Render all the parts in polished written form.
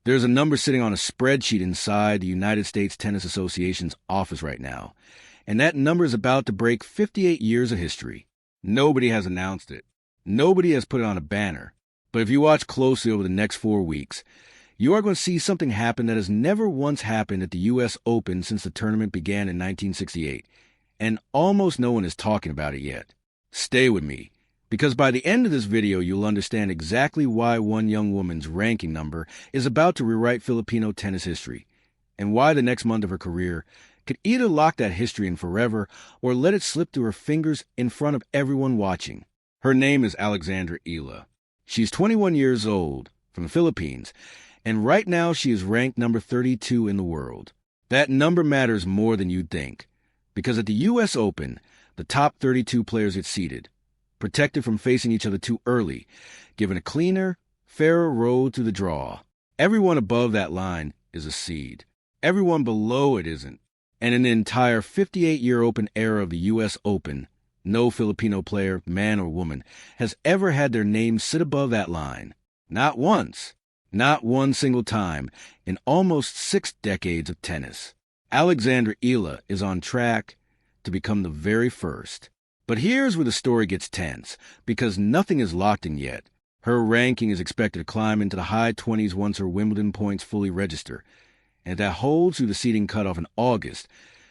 There's a number sitting on a spreadsheet inside the United States Tennis Association's office right now, and that number is about to break 58 years of history. Nobody has announced it. Nobody has put it on a banner. But if you watch closely over the next 4 weeks, you are going to see something happen that has never once happened at the U.S. Open since the tournament began in 1968, and almost no one is talking about it yet. Stay with me, because by the end of this video, you'll understand exactly why one young woman's ranking number is about to rewrite Filipino tennis history, and why the next month of her career could either lock that history in forever or let it slip through her fingers in front of everyone watching. Her name is Alexandra Eala. She's 21 years old, from the Philippines, and right now she is ranked number 32 in the world. That number matters more than you'd think, because at the U.S. Open, the top 32 players get seeded, protected from facing each other too early, given a cleaner, fairer road to the draw. Everyone above that line is a seed. Everyone below it isn't. And in the entire 58-year Open era of the U.S. Open, no Filipino player, man or woman, has ever had their name sit above that line. Not once. Not one single time in almost 6 decades of tennis. Alexandra Eala is on track to become the very first. But here's where the story gets tense, because nothing is locked in yet. Her ranking is expected to climb into the high 20s once her Wimbledon points fully register. And if that holds through the seeding cutoff in August,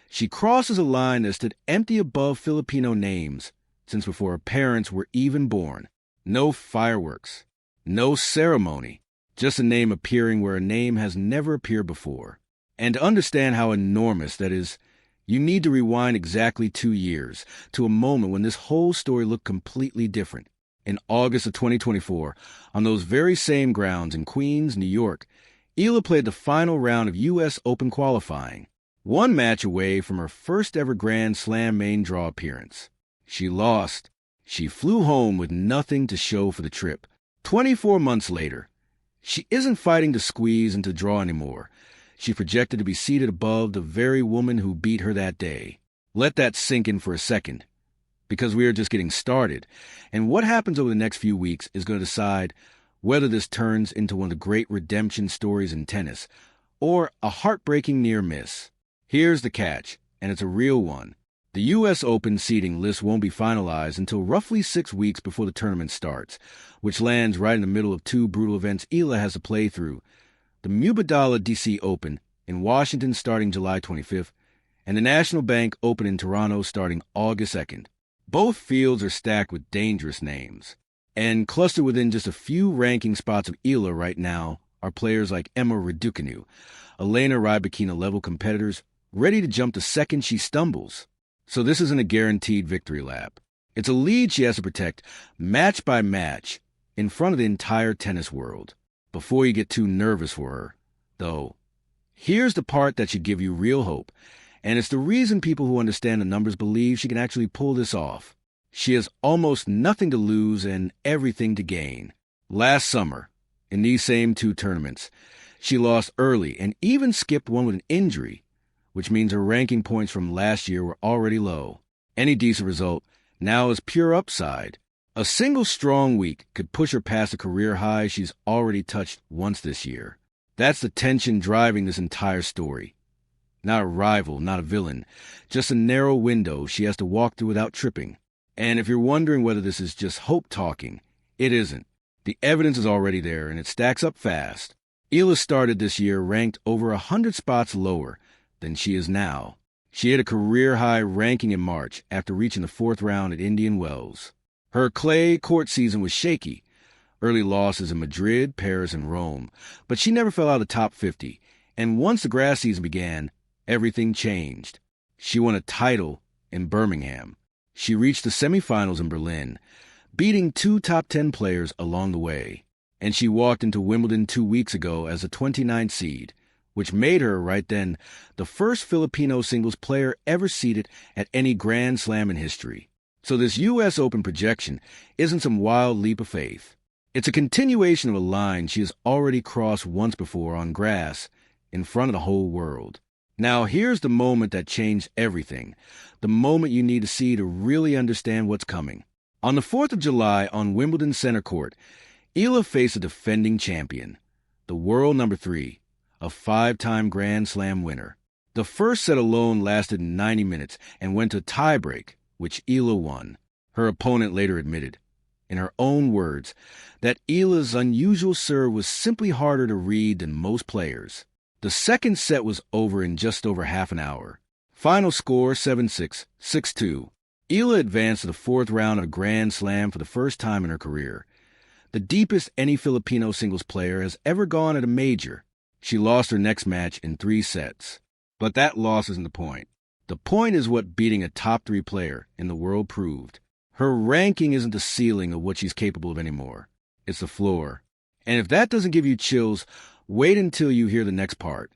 she crosses a line that stood empty above Filipino names since before her parents were even born. No fireworks, no ceremony, just a name appearing where a name has never appeared before. And to understand how enormous that is, you need to rewind exactly 2 years to a moment when this whole story looked completely different. In August of 2024, on those very same grounds in Queens, New York, Eala played the final round of U.S. Open qualifying, one match away from her first ever Grand Slam main draw appearance. She lost. She flew home with nothing to show for the trip. 24 months later, she isn't fighting to squeeze into the draw anymore. She's projected to be seated above the very woman who beat her that day. Let that sink in for a second, because we are just getting started, and what happens over the next few weeks is going to decide whether this turns into one of the great redemption stories in tennis, or a heartbreaking near miss. Here's the catch, and it's a real one. The U.S. Open seeding list won't be finalized until roughly 6 weeks before the tournament starts, which lands right in the middle of 2 brutal events Eala has to play through: the Mubadala D.C. Open in Washington starting July 25th, and the National Bank Open in Toronto starting August 2nd. Both fields are stacked with dangerous names. And clustered within just a few ranking spots of Eala right now are players like Emma Raducanu, Elena Rybakina-level competitors ready to jump the second she stumbles. So this isn't a guaranteed victory lap. It's a lead she has to protect match by match in front of the entire tennis world before you get too nervous for her. Though, here's the part that should give you real hope, and it's the reason people who understand the numbers believe she can actually pull this off. She has almost nothing to lose and everything to gain. Last summer, in these same 2 tournaments, she lost early and even skipped one with an injury, which means her ranking points from last year were already low. Any decent result now is pure upside. A single strong week could push her past a career high she's already touched once this year. That's the tension driving this entire story. Not a rival, not a villain, just a narrow window she has to walk through without tripping. And if you're wondering whether this is just hope talking, it isn't. The evidence is already there, and it stacks up fast. Eala started this year ranked over 100 spots lower than she is now. She hit a career-high ranking in March after reaching the 4th round at Indian Wells. Her clay court season was shaky. Early losses in Madrid, Paris, and Rome, but she never fell out of the top 50. And once the grass season began, everything changed. She won a title in Birmingham. She reached the semifinals in Berlin, beating 2 top 10 players along the way. And she walked into Wimbledon 2 weeks ago as a 29th seed, which made her, right then, the first Filipino singles player ever seeded at any Grand Slam in history. So this U.S. Open projection isn't some wild leap of faith. It's a continuation of a line she has already crossed once before on grass in front of the whole world. Now, here's the moment that changed everything, the moment you need to see to really understand what's coming. On the 4th of July on Wimbledon Center Court, Eala faced a defending champion, the world number 3, a 5-time Grand Slam winner. The first set alone lasted 90 minutes and went to tiebreak, which Eala won. Her opponent later admitted, in her own words, that Eala's unusual serve was simply harder to read than most players. The second set was over in just over half an hour. Final score 7-6, 6-2. Eala advanced to the fourth round of a Grand Slam for the first time in her career, the deepest any Filipino singles player has ever gone at a major. She lost her next match in 3 sets. But that loss isn't the point. The point is what beating a top 3 player in the world proved. Her ranking isn't the ceiling of what she's capable of anymore. It's the floor. And if that doesn't give you chills, wait until you hear the next part,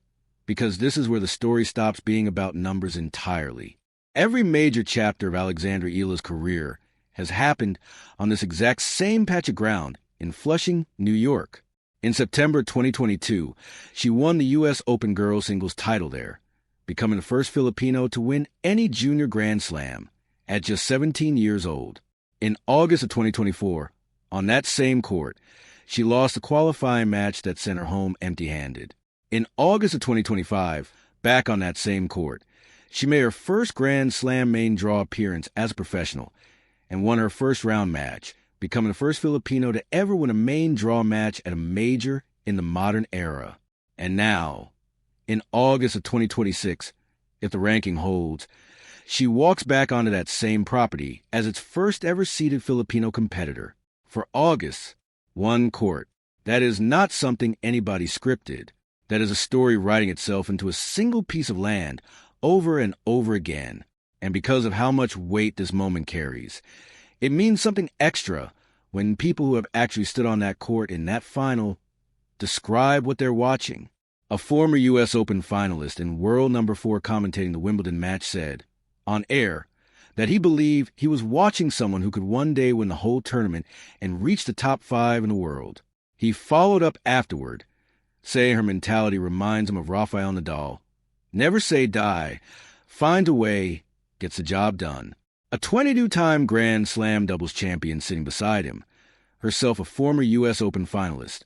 because this is where the story stops being about numbers entirely. Every major chapter of Alexandra Eala's career has happened on this exact same patch of ground in Flushing, New York. In September 2022, she won the U.S. Open Girls Singles title there, becoming the first Filipino to win any junior Grand Slam at just 17 years old. In August of 2024, on that same court, she lost a qualifying match that sent her home empty-handed. In August of 2025, back on that same court, she made her first Grand Slam main draw appearance as a professional and won her first round match, becoming the first Filipino to ever win a main draw match at a major in the modern era. And now, in August of 2026, if the ranking holds, she walks back onto that same property as its first ever seeded Filipino competitor. For August, one court. That is not something anybody scripted. That is a story writing itself into a single piece of land over and over again. And because of how much weight this moment carries, it means something extra when people who have actually stood on that court in that final describe what they're watching. A former U.S. Open finalist and world number 4 commentating the Wimbledon match said, on air, that he believed he was watching someone who could one day win the whole tournament and reach the top 5 in the world. He followed up afterward, saying her mentality reminds him of Rafael Nadal. Never say die, finds a way, gets the job done. A 22-time Grand Slam doubles champion sitting beside him, herself a former U.S. Open finalist,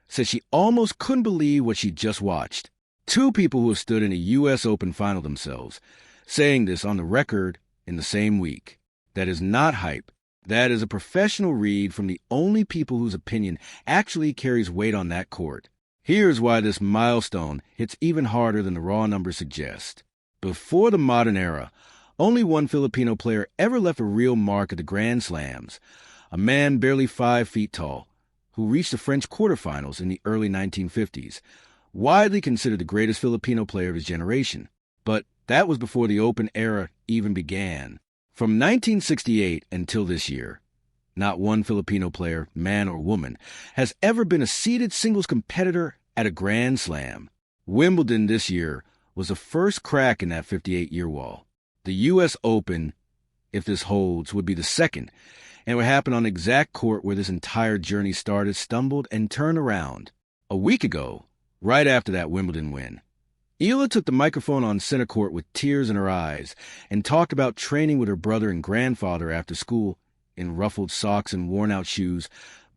said she almost couldn't believe what she just watched. 2 people who have stood in a U.S. Open final themselves, saying this on the record in the same week. That is not hype. That is a professional read from the only people whose opinion actually carries weight on that court. Here's why this milestone hits even harder than the raw numbers suggest. Before the modern era, only one Filipino player ever left a real mark at the Grand Slams, a man barely 5 feet tall, who reached the French quarterfinals in the early 1950s, widely considered the greatest Filipino player of his generation. But that was before the Open era even began. From 1968 until this year, not one Filipino player, man or woman, has ever been a seeded singles competitor at a Grand Slam. Wimbledon this year was the first crack in that 58-year wall. The U.S. Open, if this holds, would be the second, and would happen on the exact court where this entire journey started, stumbled, and turned around. A week ago, right after that Wimbledon win, Eala took the microphone on center court with tears in her eyes and talked about training with her brother and grandfather after school in ruffled socks and worn-out shoes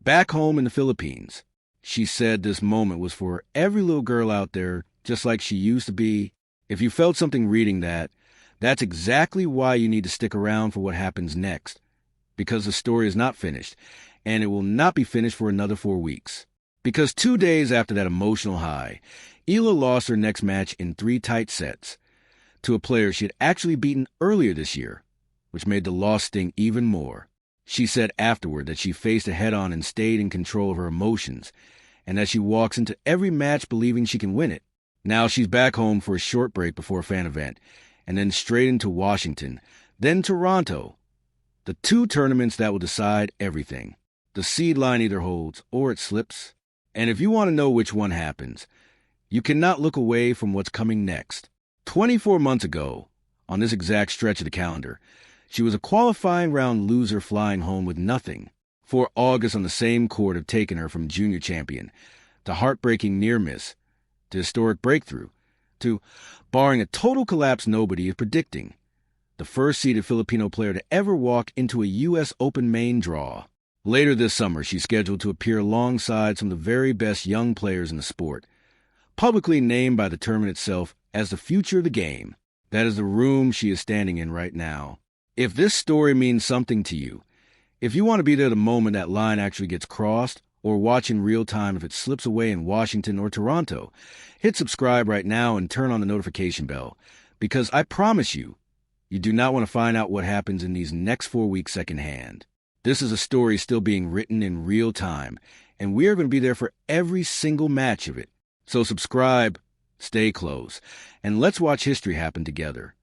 back home in the Philippines. She said this moment was for every little girl out there, just like she used to be. If you felt something reading that, that's exactly why you need to stick around for what happens next, because the story is not finished, and it will not be finished for another 4 weeks. Because 2 days after that emotional high, Eala lost her next match in 3 tight sets to a player she had actually beaten earlier this year, which made the loss sting even more. She said afterward that she faced it head-on and stayed in control of her emotions, and that she walks into every match believing she can win it. Now she's back home for a short break before a fan event, and then straight into Washington, then Toronto. The 2 tournaments that will decide everything. The seed line either holds or it slips. And if you want to know which one happens, you cannot look away from what's coming next. 24 months ago, on this exact stretch of the calendar, she was a qualifying round loser flying home with nothing. 4 August on the same court have taken her from junior champion to heartbreaking near miss to historic breakthrough to, barring a total collapse nobody is predicting, the first seeded Filipino player to ever walk into a U.S. Open main draw. Later this summer, she's scheduled to appear alongside some of the very best young players in the sport, publicly named by the tournament itself as the future of the game. That is the room she is standing in right now. If this story means something to you, if you want to be there the moment that line actually gets crossed, or watch in real time if it slips away in Washington or Toronto, hit subscribe right now and turn on the notification bell, because I promise you, you do not want to find out what happens in these next 4 weeks secondhand. This is a story still being written in real time, and we are going to be there for every single match of it. So subscribe, stay close, and let's watch history happen together.